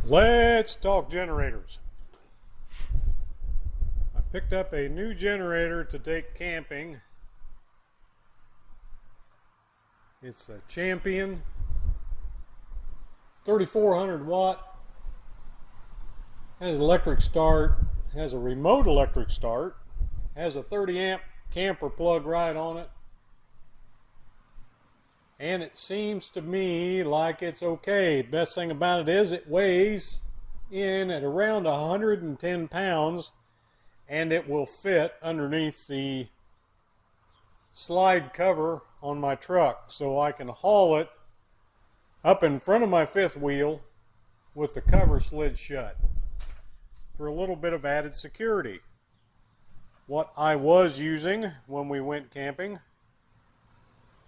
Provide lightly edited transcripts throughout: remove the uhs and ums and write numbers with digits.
Let's talk generators. I picked up a new generator to take camping. It's a Champion 3400 watt. Has electric start, has a remote electric start, has a 30 amp camper plug right on it. And it seems to me like it's okay. Best thing about it is it weighs in at around 110 pounds, and it will fit underneath the slide cover on my truck, so I can haul it up in front of my fifth wheel with the cover slid shut for a little bit of added security. What I was using when we went camping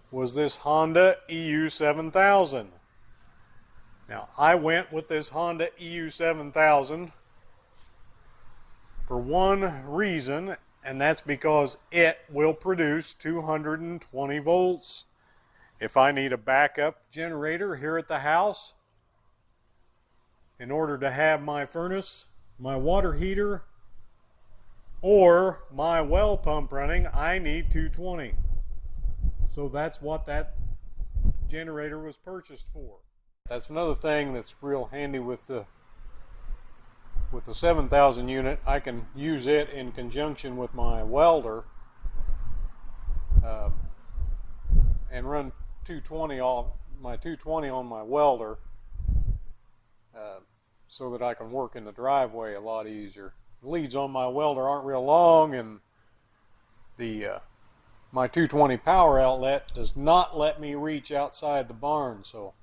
was this Honda EU7000. Now, I went with this Honda EU7000 for one reason, and that's because it will produce 220 volts. If I need a backup generator here at the house, in order to have my furnace, my water heater, or my well pump running, I need 220. So that's what that generator was purchased for. That's another thing that's real handy with the 7000 unit. I can use it in conjunction with my welder and run 220 on my welder so that I can work in the driveway a lot easier. The leads on my welder aren't real long, and my 220 power outlet does not let me reach outside the barn, so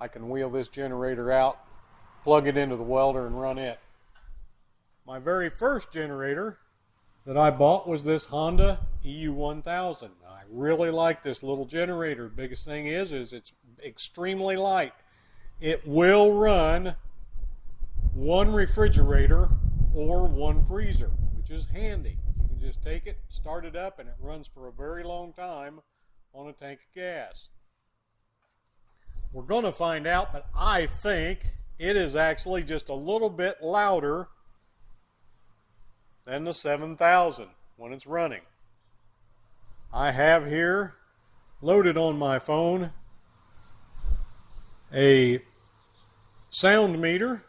I can wheel this generator out, plug it into the welder, and run it. My very first generator that I bought was this Honda EU1000. I really like this little generator. Biggest thing is it's extremely light. It will run one refrigerator or one freezer, which is handy. You can just take it, start it up, and it runs for a very long time on a tank of gas. We're going to find out, but I think it is actually just a little bit louder than the 7000 when it's running. I have here loaded on my phone a sound meter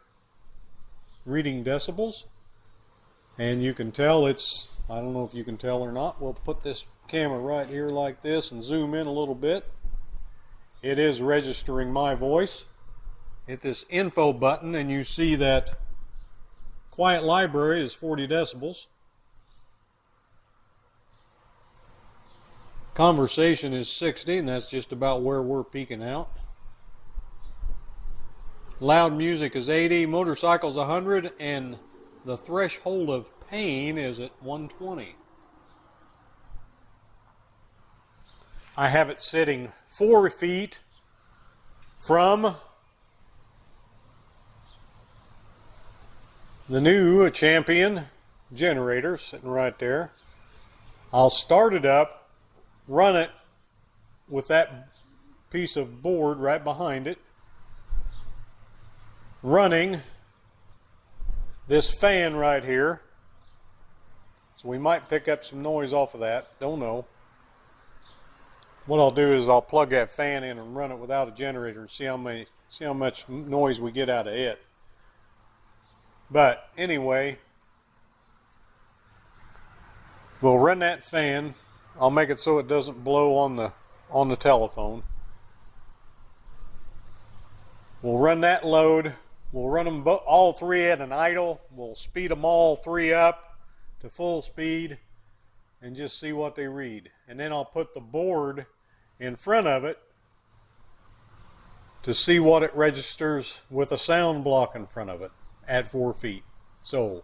reading decibels, and you can tell it's, I don't know if you can tell or not, we'll put this camera right here like this and zoom in a little bit. It is registering my voice. Hit this info button and you see that quiet library is 40 decibels. Conversation is 60, and that's just about where we're peaking out. Loud music is 80, motorcycles 100, and the threshold of pain is at 120. I have it sitting 4 feet from the new Champion generator, sitting right there. I'll start it up, run it with that piece of board right behind it, running this fan right here. So we might pick up some noise off of that, don't know. What I'll do is I'll plug that fan in and run it without a generator and see how much noise we get out of it. But anyway, we'll run that fan. I'll make it so it doesn't blow on the telephone. We'll run that load. We'll run them all three at an idle. We'll speed them all three up to full speed and just see what they read. And then I'll put the board in front of it to see what it registers with a sound block in front of it at 4 feet. So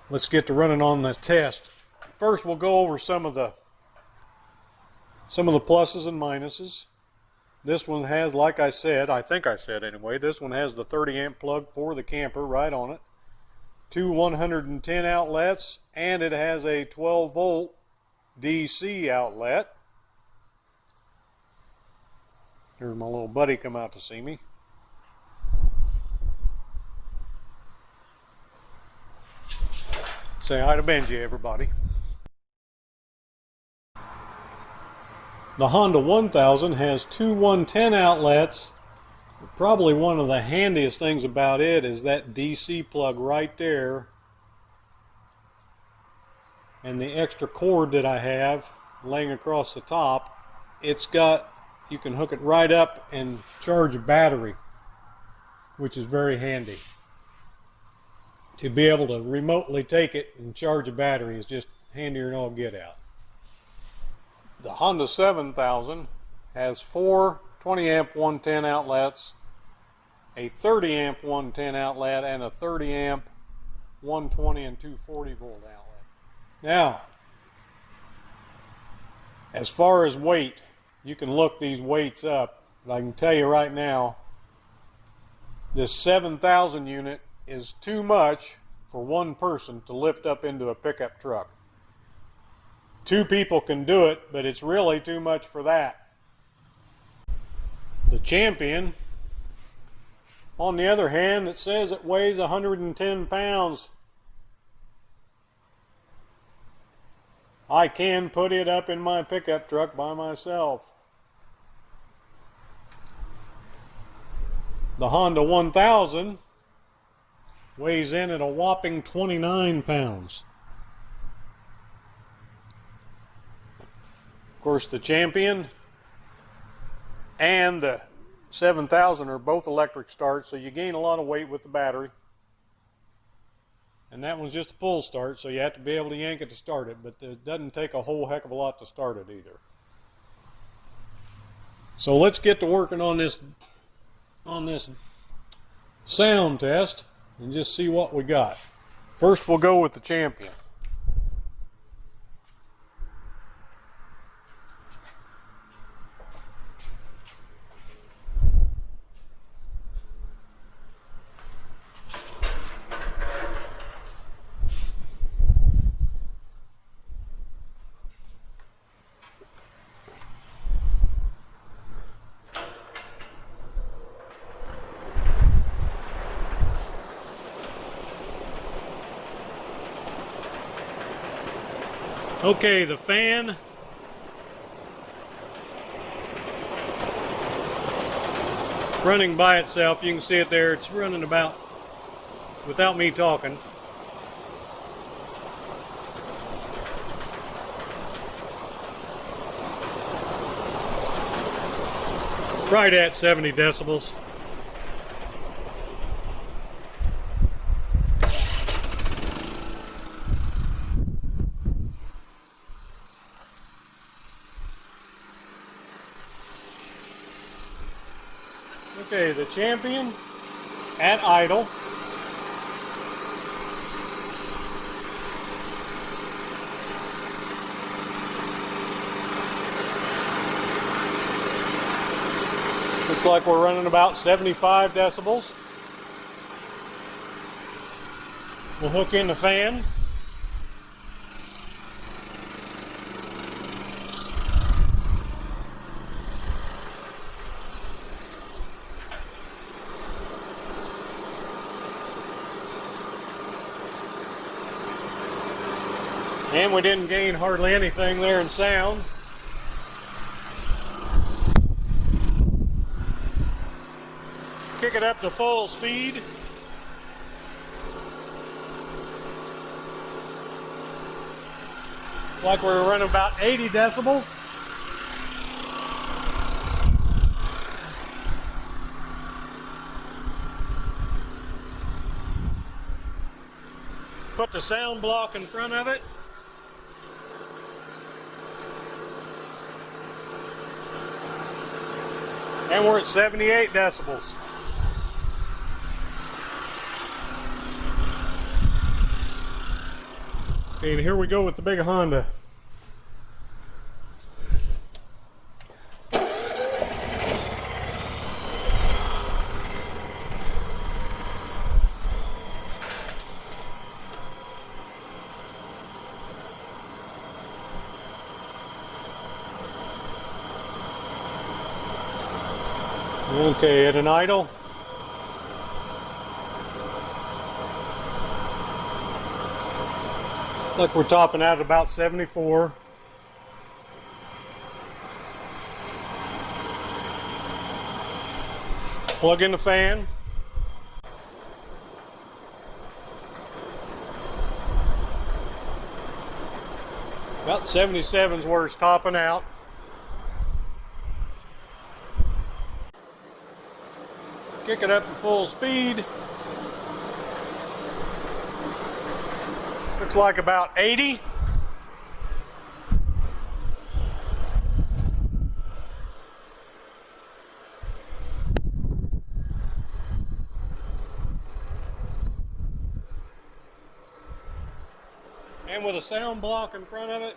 let's get to running on the test. First, we'll go over some of the pluses and minuses. This one has, like I said, I think I said anyway, this one has the 30 amp plug for the camper right on it. 2 110 outlets, and it has a 12 volt DC outlet. Here's my little buddy come out to see me. Say hi to Benji, everybody. The Honda 1000 has two 110 outlets. Probably one of the handiest things about it is that DC plug right there, and the extra cord that I have laying across the top. It's got, you can hook it right up and charge a battery, which is very handy. To be able to remotely take it and charge a battery is just handier than all get out. The Honda 7000 has four 20 amp 110 outlets, a 30 amp 110 outlet, and a 30 amp 120 and 240 volt outlet. Now, as far as weight, you can look these weights up, but I can tell you right now, this 7000 unit is too much for one person to lift up into a pickup truck. Two people can do it, but it's really too much for that. The Champion, on the other hand, it says it weighs 110 pounds. I can put it up in my pickup truck by myself. The Honda 1000 weighs in at a whopping 29 pounds. Of course, the Champion and the 7000 are both electric start, so you gain a lot of weight with the battery. And that one's just a pull start, so you have to be able to yank it to start it, but it doesn't take a whole heck of a lot to start it either. So let's get to working on this sound test and just see what we got. First, we'll go with the Champion. Okay, the fan running by itself. You can see it there. It's running about, without me talking, right at 70 decibels. Okay, the Champion at idle. Looks like we're running about 75 decibels. We'll hook in the fan. And we didn't gain hardly anything there in sound. Kick it up to full speed. It's like we're running about 80 decibels. Put the sound block in front of it. And we're at 78 decibels. Okay, and here we go with the big Honda. Okay, at an idle. Look, we're topping out at about 74. Plug in the fan. About 77 is where it's topping out. Kick it up to full speed. Looks like about 80. And with a sound block in front of it,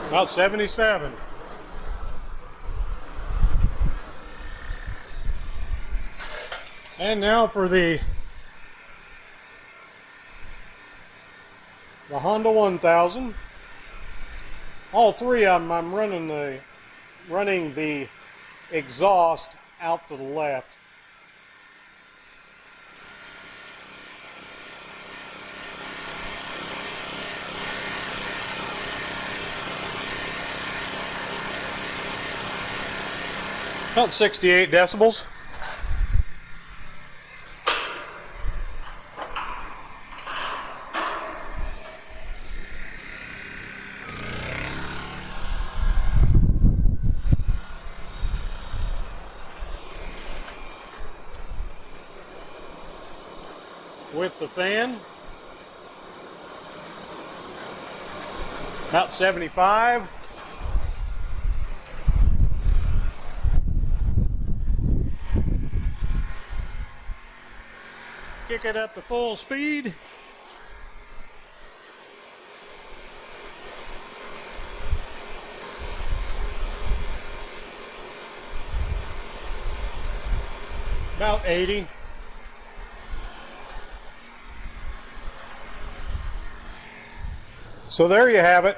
about 77. And now for the Honda 1000. All three of them, I'm running the exhaust out to the left. About 68 decibels. With the fan, about 75. Kick it up to full speed. About 80. So there you have it.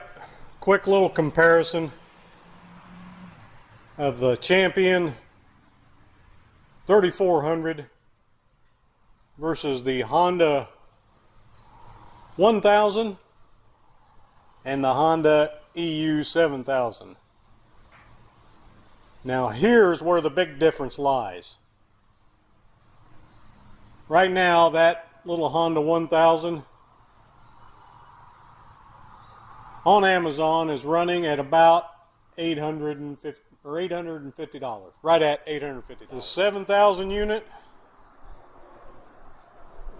Quick little comparison of the Champion 3400 versus the Honda 1000 and the Honda EU 7000. Now here's where the big difference lies. Right now that little Honda 1000 on Amazon is running at about $850 or $850, right at $850. The 7000 unit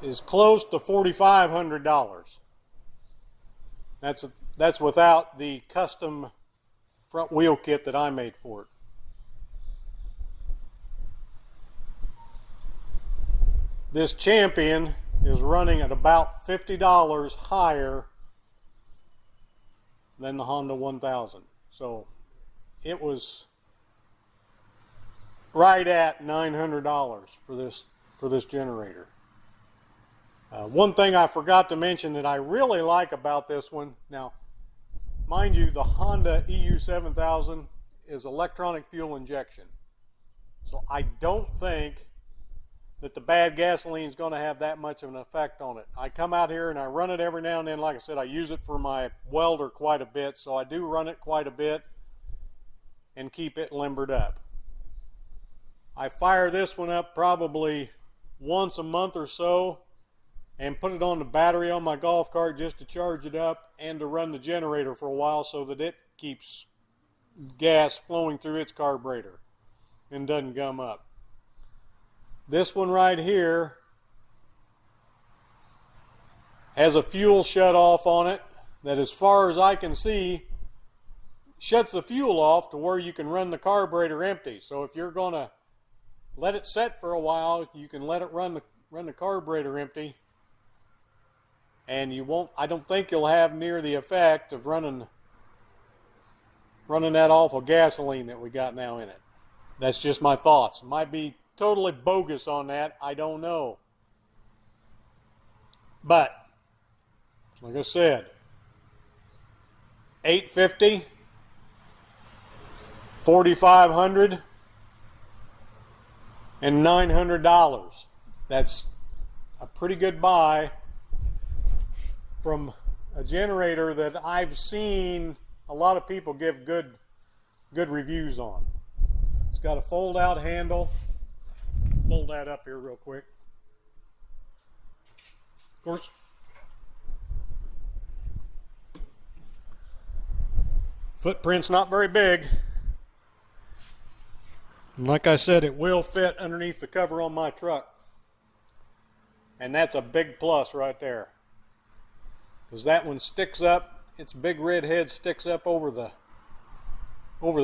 is close to $4,500. That's without the custom front wheel kit that I made for it. This Champion is running at about $50 higher than the Honda 1000. So it was right at $900 for this generator. One thing I forgot to mention that I really like about this one, now mind you, the Honda EU 7000 is electronic fuel injection. So I don't think that the bad gasoline is going to have that much of an effect on it. I come out here and I run it every now and then. Like I said, I use it for my welder quite a bit, so I do run it quite a bit and keep it limbered up. I fire this one up probably once a month or so and put it on the battery on my golf cart just to charge it up and to run the generator for a while so that it keeps gas flowing through its carburetor and doesn't gum up. This one right here has a fuel shut off on it that, as far as I can see, shuts the fuel off to where you can run the carburetor empty. So if you're going to let it set for a while, you can let it run the carburetor empty, and you won't. I don't think you'll have near the effect of running that awful gasoline that we got now in it. That's just my thoughts. It might be totally bogus on that. I don't know. But like I said, $850, $4,500, and $900 That's a pretty good buy from a generator that I've seen a lot of people give good reviews on. It's got a fold out handle. Fold that up here real quick. Of course, footprint's not very big. And like I said, it will fit underneath the cover on my truck. And that's a big plus right there. Because that one sticks up, its big red head sticks up over the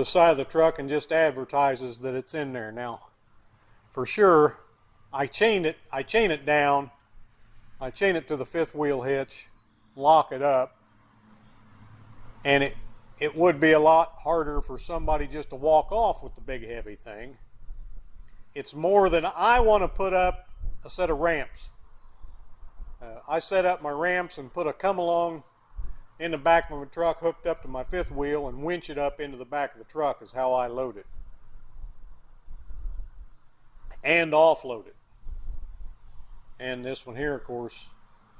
side of the truck and just advertises that it's in there. Now, for sure, I chain it down. I chain it to the fifth wheel hitch, lock it up, and it would be a lot harder for somebody just to walk off with the big heavy thing. It's more than I want to put up a set of ramps. I set up my ramps and put a come along in the back of my truck hooked up to my fifth wheel and winch it up into the back of the truck is how I load it. And offload it. And this one here, of course,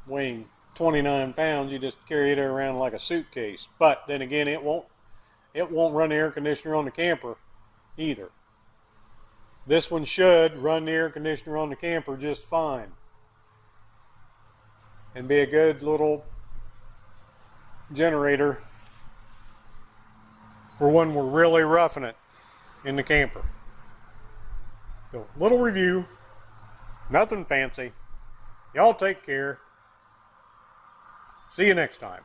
weighing 29 pounds, you just carry it around like a suitcase. But then again, it won't run the air conditioner on the camper either. This one should run the air conditioner on the camper just fine. And be a good little generator for when we're really roughing it in the camper. So, little review, nothing fancy. Y'all take care. See you next time.